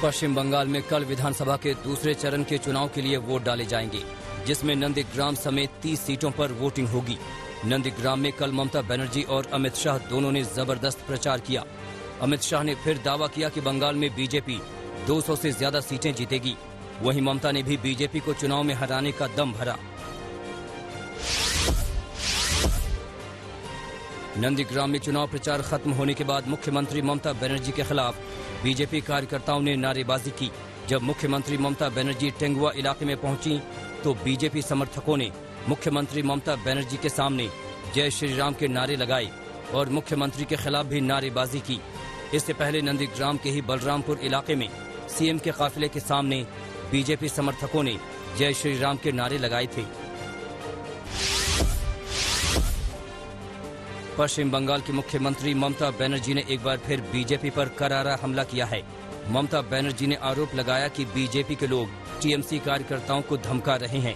पश्चिम बंगाल में कल विधानसभा के दूसरे चरण के चुनाव के लिए वोट डाले जाएंगे, जिसमें नंदीग्राम समेत 30 सीटों पर वोटिंग होगी। नंदीग्राम में कल ममता बनर्जी और अमित शाह दोनों ने जबरदस्त प्रचार किया। अमित शाह ने फिर दावा किया कि बंगाल में बीजेपी 200 से ज्यादा सीटें जीतेगी। वहीं ममता ने भी बीजेपी को चुनाव में हराने का दम भरा। नंदीग्राम में चुनाव प्रचार खत्म होने के बाद मुख्यमंत्री ममता बनर्जी के खिलाफ बीजेपी कार्यकर्ताओं ने नारेबाजी की। जब मुख्यमंत्री ममता बनर्जी टेंगुआ इलाके में पहुंची तो बीजेपी समर्थकों ने मुख्यमंत्री ममता बनर्जी के सामने जय श्री राम के नारे लगाए और मुख्यमंत्री के खिलाफ भी नारेबाजी की। इससे पहले नंदीग्राम के ही बलरामपुर इलाके में सीएम के काफिले के सामने बीजेपी समर्थकों ने जय श्री राम के नारे लगाए थे। पश्चिम बंगाल की मुख्यमंत्री ममता बनर्जी ने एक बार फिर बीजेपी पर करारा हमला किया है। ममता बनर्जी ने आरोप लगाया कि बीजेपी के लोग टीएमसी कार्यकर्ताओं को धमका रहे हैं।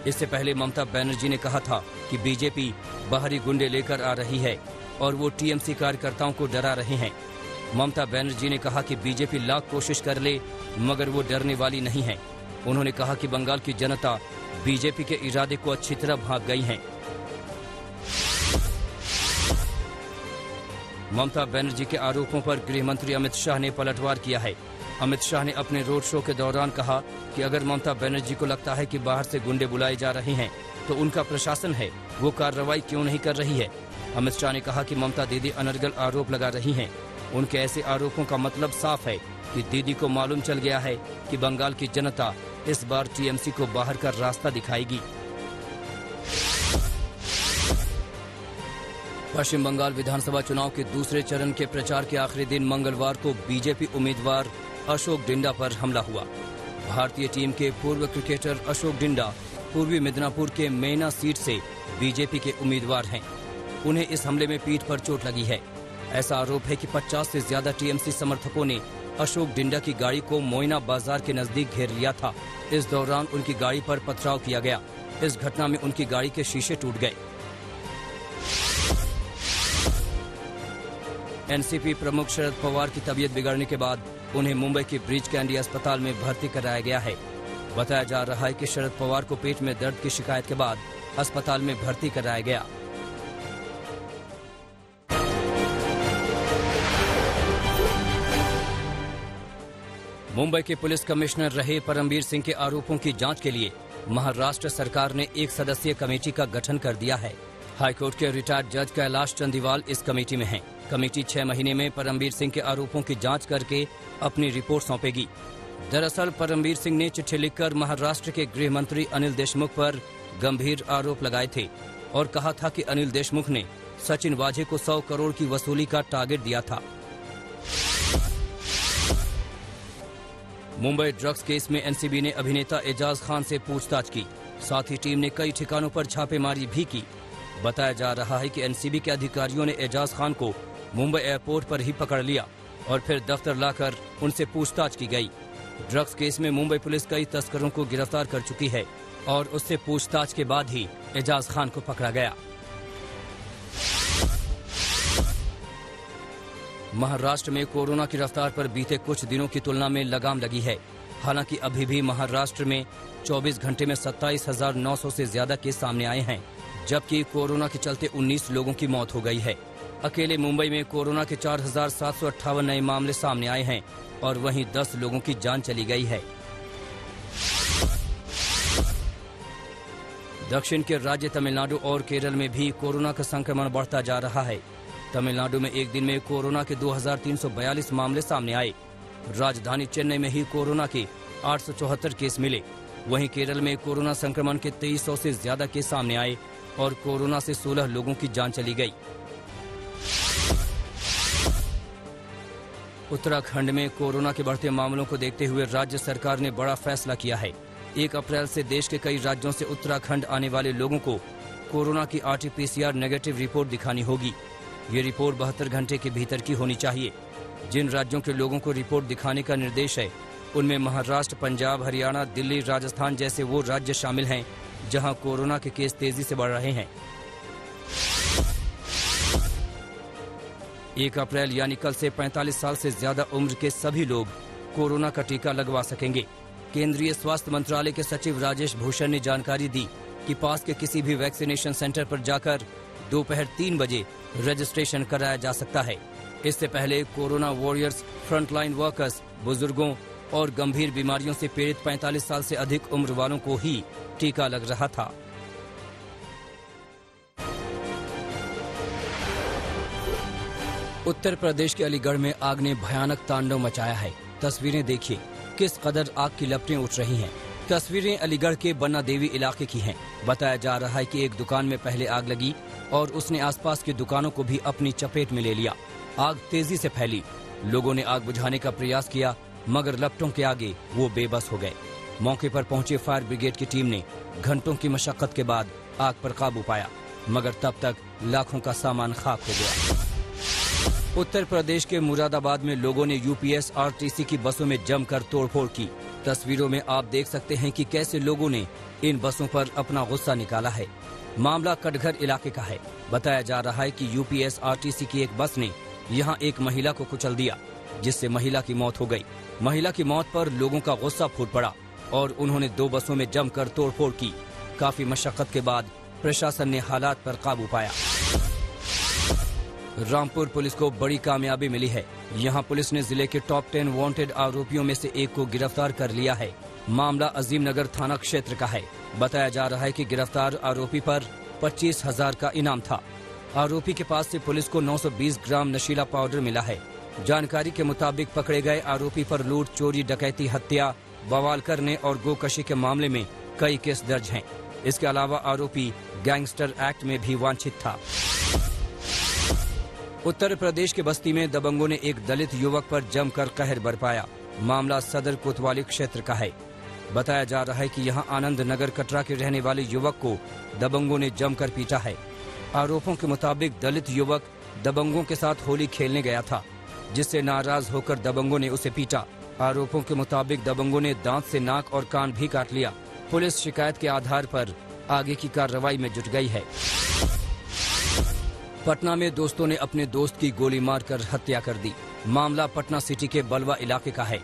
इससे पहले ममता बनर्जी ने कहा था कि बीजेपी बाहरी गुंडे लेकर आ रही है और वो टीएमसी कार्यकर्ताओं को डरा रहे हैं। ममता बनर्जी ने कहा कि बीजेपी लाख कोशिश कर ले मगर वो डरने वाली नहीं है। उन्होंने कहा कि बंगाल की जनता बीजेपी के इरादे को अच्छी तरह भांप गई है। ममता बनर्जी के आरोपों पर गृह मंत्री अमित शाह ने पलटवार किया है। अमित शाह ने अपने रोड शो के दौरान कहा कि अगर ममता बनर्जी को लगता है कि बाहर से गुंडे बुलाए जा रहे हैं तो उनका प्रशासन है, वो कार्रवाई क्यों नहीं कर रही है। अमित शाह ने कहा कि ममता दीदी अनर्गल आरोप लगा रही हैं। उनके ऐसे आरोपों का मतलब साफ है कि दीदी को मालूम चल गया है कि बंगाल की जनता इस बार टीएमसी को बाहर का रास्ता दिखाएगी। पश्चिम बंगाल विधानसभा चुनाव के दूसरे चरण के प्रचार के आखिरी दिन मंगलवार को बीजेपी उम्मीदवार अशोक डिंडा पर हमला हुआ। भारतीय टीम के पूर्व क्रिकेटर अशोक डिंडा पूर्वी मिदनापुर के मैना सीट से बीजेपी के उम्मीदवार हैं। उन्हें इस हमले में पीठ पर चोट लगी है। ऐसा आरोप है कि 50 से ज्यादा टीएमसी समर्थकों ने अशोक डिंडा की गाड़ी को मोइना बाजार के नजदीक घेर लिया था। इस दौरान उनकी गाड़ी पर पथराव किया गया। इस घटना में उनकी गाड़ी के शीशे टूट गए। एनसीपी प्रमुख शरद पवार की तबीयत बिगड़ने के बाद उन्हें मुंबई के ब्रीच कैंडी अस्पताल में भर्ती कराया गया है। बताया जा रहा है कि शरद पवार को पेट में दर्द की शिकायत के बाद अस्पताल में भर्ती कराया गया। मुंबई के पुलिस कमिश्नर रहे परमबीर सिंह के आरोपों की जांच के लिए महाराष्ट्र सरकार ने एक सदस्यीय कमेटी का गठन कर दिया है। हाईकोर्ट के रिटायर्ड जज कैलाश चंदीवाल इस कमेटी में हैं। कमेटी 6 महीने में परमबीर सिंह के आरोपों की जांच करके अपनी रिपोर्ट सौंपेगी। दरअसल परमबीर सिंह ने चिट्ठी लिखकर महाराष्ट्र के गृह मंत्री अनिल देशमुख पर गंभीर आरोप लगाए थे और कहा था कि अनिल देशमुख ने सचिन वाझे को 100 करोड़ की वसूली का टारगेट दिया था। मुंबई ड्रग्स केस में एनसीबी ने अभिनेता एजाज खान से पूछताछ की। साथ ही टीम ने कई ठिकानों पर छापेमारी भी की। बताया जा रहा है कि एनसीबी के अधिकारियों ने एजाज खान को मुंबई एयरपोर्ट पर ही पकड़ लिया और फिर दफ्तर लाकर उनसे पूछताछ की गई। ड्रग्स केस में मुंबई पुलिस कई तस्करों को गिरफ्तार कर चुकी है और उससे पूछताछ के बाद ही एजाज खान को पकड़ा गया। महाराष्ट्र में कोरोना की रफ्तार पर बीते कुछ दिनों की तुलना में लगाम लगी है। हालांकि अभी भी महाराष्ट्र में 24 घंटे में 27,900 से ज्यादा केस सामने आए हैं, जबकि कोरोना के चलते 19 लोगों की मौत हो गई है। अकेले मुंबई में कोरोना के 4,758 नए मामले सामने आए हैं और वहीं 10 लोगों की जान चली गई है। दक्षिण के राज्य तमिलनाडु और केरल में भी कोरोना का संक्रमण बढ़ता जा रहा है। तमिलनाडु में एक दिन में कोरोना के 2,342 मामले सामने आए। राजधानी चेन्नई में ही कोरोना के 874 केस मिले। वहीं केरल में कोरोना संक्रमण के 2300 से ज्यादा केस सामने आए और कोरोना से 16 लोगों की जान चली गई। उत्तराखंड में कोरोना के बढ़ते मामलों को देखते हुए राज्य सरकार ने बड़ा फैसला किया है। 1 अप्रैल से देश के कई राज्यों से उत्तराखंड आने वाले लोगों को कोरोना की RT-PCR नेगेटिव रिपोर्ट दिखानी होगी। ये रिपोर्ट 72 घंटे के भीतर की होनी चाहिए। जिन राज्यों के लोगों को रिपोर्ट दिखाने का निर्देश है उनमें महाराष्ट्र, पंजाब, हरियाणा, दिल्ली, राजस्थान जैसे वो राज्य शामिल हैं जहां कोरोना के केस तेजी से बढ़ रहे हैं। 1 अप्रैल यानी कल से 45 साल से ज्यादा उम्र के सभी लोग कोरोना का टीका लगवा सकेंगे। केंद्रीय स्वास्थ्य मंत्रालय के सचिव राजेश भूषण ने जानकारी दी कि पास के किसी भी वैक्सीनेशन सेंटर पर जाकर दोपहर 3 बजे रजिस्ट्रेशन कराया जा सकता है। इससे पहले कोरोना वॉरियर्स, फ्रंटलाइन वर्कर्स, बुजुर्गों और गंभीर बीमारियों से पीड़ित 45 साल से अधिक उम्र वालों को ही टीका लग रहा था। उत्तर प्रदेश के अलीगढ़ में आग ने भयानक तांडव मचाया है। तस्वीरें देखिए किस कदर आग की लपटें उठ रही हैं। तस्वीरें अलीगढ़ के बन्ना देवी इलाके की हैं। बताया जा रहा है कि एक दुकान में पहले आग लगी और उसने आसपास की दुकानों को भी अपनी चपेट में ले लिया। आग तेजी से फैली। लोगों ने आग बुझाने का प्रयास किया मगर लपटों के आगे वो बेबस हो गए। मौके पर पहुंचे फायर ब्रिगेड की टीम ने घंटों की मशक्कत के बाद आग पर काबू पाया मगर तब तक लाखों का सामान खाक हो गया। उत्तर प्रदेश के मुरादाबाद में लोगों ने यूपीएसआरटीसी की बसों में जमकर तोड़फोड़ की। तस्वीरों में आप देख सकते हैं कि कैसे लोगों ने इन बसों पर अपना गुस्सा निकाला है। मामला कटघर इलाके का है। बताया जा रहा है कि यूपीएसआरटीसी की एक बस ने यहां एक महिला को कुचल दिया जिससे महिला की मौत हो गई। महिला की मौत पर लोगों का गुस्सा फूट पड़ा और उन्होंने 2 बसों में जमकर तोड़फोड़ की। काफी मशक्कत के बाद प्रशासन ने हालात पर काबू पाया। रामपुर पुलिस को बड़ी कामयाबी मिली है। यहां पुलिस ने जिले के टॉप 10 वांटेड आरोपियों में से एक को गिरफ्तार कर लिया है। मामला अजीमनगर थाना क्षेत्र का है। बताया जा रहा है कि गिरफ्तार आरोपी पर 25,000 का इनाम था। आरोपी के पास से पुलिस को 920 ग्राम नशीला पाउडर मिला है। जानकारी के मुताबिक पकड़े गए आरोपी पर लूट, चोरी, डकैती, हत्या, बवाल करने और गोकशी के मामले में कई केस दर्ज हैं। इसके अलावा आरोपी गैंगस्टर एक्ट में भी वांछित था। उत्तर प्रदेश के बस्ती में दबंगों ने एक दलित युवक पर जमकर कहर बरपाया। मामला सदर कोतवाली क्षेत्र का है। बताया जा रहा है कि यहां आनंद नगर कटरा के रहने वाले युवक को दबंगों ने जमकर पीटा है। आरोपों के मुताबिक दलित युवक दबंगों के साथ होली खेलने गया था जिससे नाराज होकर दबंगों ने उसे पीटा। आरोपों के मुताबिक दबंगों ने दांत से नाक और कान भी काट लिया। पुलिस शिकायत के आधार पर आगे की कार्रवाई में जुट गई है। पटना में दोस्तों ने अपने दोस्त की गोली मारकर हत्या कर दी। मामला पटना सिटी के बलवा इलाके का है।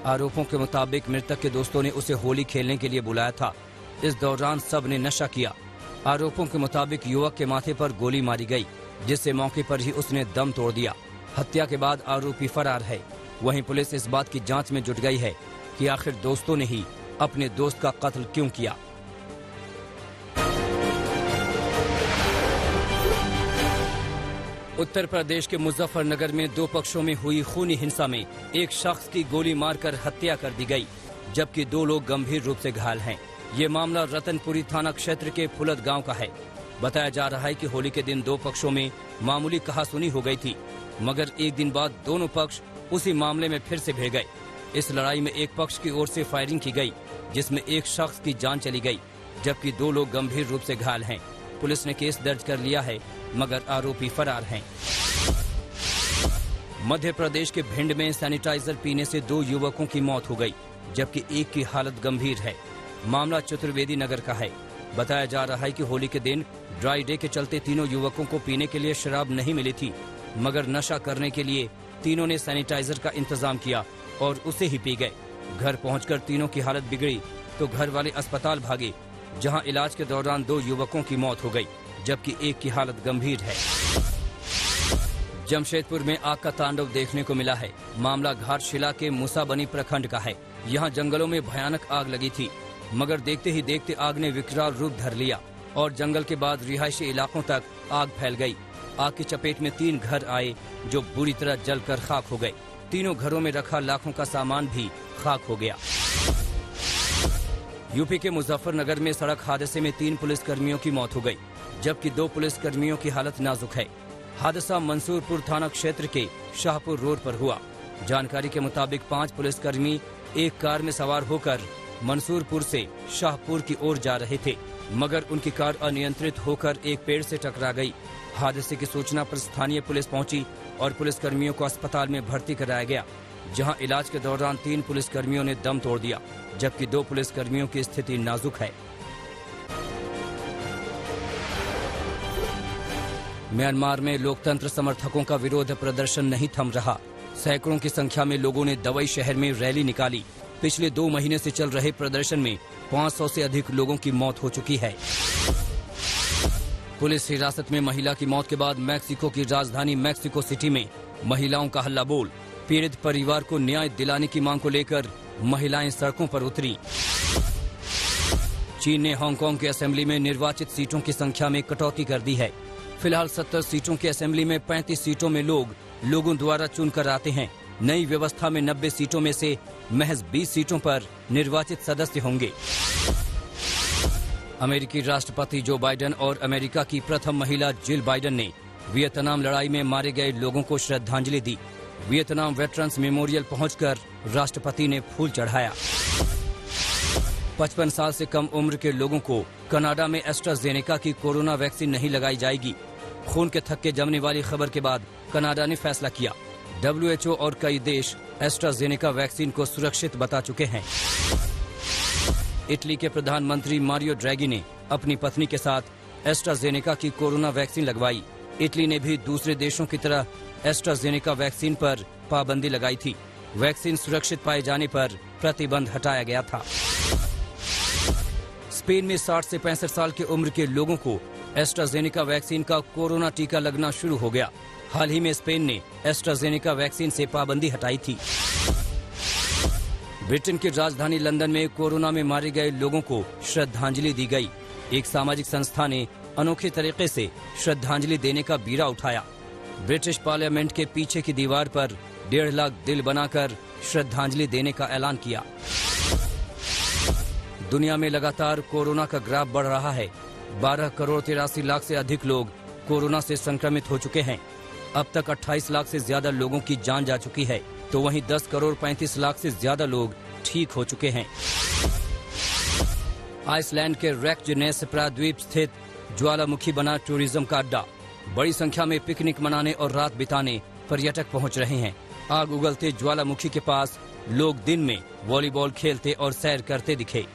आरोपों के मुताबिक मृतक के दोस्तों ने उसे होली खेलने के लिए बुलाया था। इस दौरान सब ने नशा किया। आरोपों के मुताबिक युवक के माथे पर गोली मारी गई जिससे मौके पर ही उसने दम तोड़ दिया। हत्या के बाद आरोपी फरार है। वहीं पुलिस इस बात की जांच में जुट गई है कि आखिर दोस्तों ने ही अपने दोस्त का कत्ल क्यों किया। उत्तर प्रदेश के मुजफ्फरनगर में 2 पक्षों में हुई खूनी हिंसा में एक शख्स की गोली मारकर हत्या कर दी गई जबकि 2 लोग गंभीर रूप से घायल हैं। ये मामला रतनपुरी थाना क्षेत्र के फुलत गांव का है। बताया जा रहा है कि होली के दिन 2 पक्षों में मामूली कहासुनी हो गई थी मगर एक दिन बाद दोनों पक्ष उसी मामले में फिर से भिड़ गए। इस लड़ाई में एक पक्ष की ओर से फायरिंग की गई जिसमें एक शख्स की जान चली गई जबकि 2 लोग गंभीर रूप से घायल हैं। पुलिस ने केस दर्ज कर लिया है मगर आरोपी फरार हैं। मध्य प्रदेश के भिंड में सैनिटाइजर पीने से 2 युवकों की मौत हो गई जबकि एक की हालत गंभीर है। मामला चतुर्वेदी नगर का है। बताया जा रहा है कि होली के दिन ड्राई डे के चलते तीनों युवकों को पीने के लिए शराब नहीं मिली थी मगर नशा करने के लिए तीनों ने सैनिटाइजर का इंतजाम किया और उसे ही पी गए। घर पहुंचकर तीनों की हालत बिगड़ी तो घर वाले अस्पताल भागे जहां इलाज के दौरान 2 युवकों की मौत हो गई जबकि एक की हालत गंभीर है। जमशेदपुर में आग का तांडव देखने को मिला है। मामला घाटशिला के मुसाबनी प्रखंड का है। यहाँ जंगलों में भयानक आग लगी थी मगर देखते ही देखते आग ने विकराल रूप धर लिया और जंगल के बाद रिहायशी इलाकों तक आग फैल गई। आग की चपेट में 3 घर आए जो बुरी तरह जलकर खाक हो गए। तीनों घरों में रखा लाखों का सामान भी खाक हो गया। यूपी के मुजफ्फरनगर में सड़क हादसे में 3 पुलिसकर्मियों की मौत हो गई जबकि 2 पुलिसकर्मियों की हालत नाजुक है। हादसा मंसूरपुर थाना क्षेत्र के शाहपुर रोड पर हुआ। जानकारी के मुताबिक 5 पुलिसकर्मी एक कार में सवार होकर मंसूरपुर से शाहपुर की ओर जा रहे थे मगर उनकी कार अनियंत्रित होकर एक पेड़ से टकरा गई। हादसे की सूचना पर स्थानीय पुलिस पहुंची और पुलिसकर्मियों को अस्पताल में भर्ती कराया गया जहां इलाज के दौरान 3 पुलिसकर्मियों ने दम तोड़ दिया जबकि 2 पुलिसकर्मियों की स्थिति नाजुक है। म्यांमार में लोकतंत्र समर्थकों का विरोध प्रदर्शन नहीं थम रहा। सैकड़ों की संख्या में लोगों ने दवाई शहर में रैली निकाली। पिछले 2 महीने से चल रहे प्रदर्शन में 500 से अधिक लोगों की मौत हो चुकी है। पुलिस हिरासत में महिला की मौत के बाद मैक्सिको की राजधानी मैक्सिको सिटी में महिलाओं का हल्ला बोल। पीड़ित परिवार को न्याय दिलाने की मांग को लेकर महिलाएं सड़कों पर उतरी। चीन ने हांगकांग के असेंबली में निर्वाचित सीटों की संख्या में कटौती कर दी है। फिलहाल 70 सीटों की असेंबली में 35 सीटों में लोगों द्वारा चुनकर आते हैं। नई व्यवस्था में 90 सीटों में से महज 20 सीटों पर निर्वाचित सदस्य होंगे। अमेरिकी राष्ट्रपति जो बाइडेन और अमेरिका की प्रथम महिला जिल बाइडेन ने वियतनाम लड़ाई में मारे गए लोगों को श्रद्धांजलि दी। वियतनाम वेटरन्स मेमोरियल पहुंचकर राष्ट्रपति ने फूल चढ़ाया। 55 साल से कम उम्र के लोगों को कनाडा में एस्ट्राजेनेका की कोरोना वैक्सीन नहीं लगाई जाएगी। खून के थक्के जमने वाली खबर के बाद कनाडा ने फैसला किया। WHO और कई देश एस्ट्राजेनेका वैक्सीन को सुरक्षित बता चुके हैं। इटली के प्रधानमंत्री मारियो ड्रैगी ने अपनी पत्नी के साथ एस्ट्राजेनेका की कोरोना वैक्सीन लगवाई। इटली ने भी दूसरे देशों की तरह एस्ट्राजेनेका वैक्सीन पर पाबंदी लगाई थी। वैक्सीन सुरक्षित पाए जाने पर प्रतिबंध हटाया गया था। स्पेन में 60 से 65 साल की उम्र के लोगों को एस्ट्राजेनेका वैक्सीन का कोरोना टीका लगना शुरू हो गया। हाल ही में स्पेन ने एस्ट्राजेनेका वैक्सीन से पाबंदी हटाई थी। ब्रिटेन की राजधानी लंदन में कोरोना में मारे गए लोगों को श्रद्धांजलि दी गई। एक सामाजिक संस्था ने अनोखे तरीके से श्रद्धांजलि देने का बीड़ा उठाया। ब्रिटिश पार्लियामेंट के पीछे की दीवार पर 1.5 लाख दिल बनाकर श्रद्धांजलि देने का ऐलान किया। दुनिया में लगातार कोरोना का ग्राफ बढ़ रहा है। 12 करोड़ 83 लाख से अधिक लोग कोरोना से संक्रमित हो चुके हैं। अब तक 28 लाख से ज्यादा लोगों की जान जा चुकी है, तो वहीं 10 करोड़ 35 लाख से ज्यादा लोग ठीक हो चुके हैं। आइसलैंड के रेक्जनेस प्रायद्वीप स्थित ज्वालामुखी बना टूरिज्म का अड्डा। बड़ी संख्या में पिकनिक मनाने और रात बिताने पर्यटक पहुंच रहे हैं। आग उगलते ज्वालामुखी के पास लोग दिन में वॉलीबॉल खेलते और सैर करते दिखे।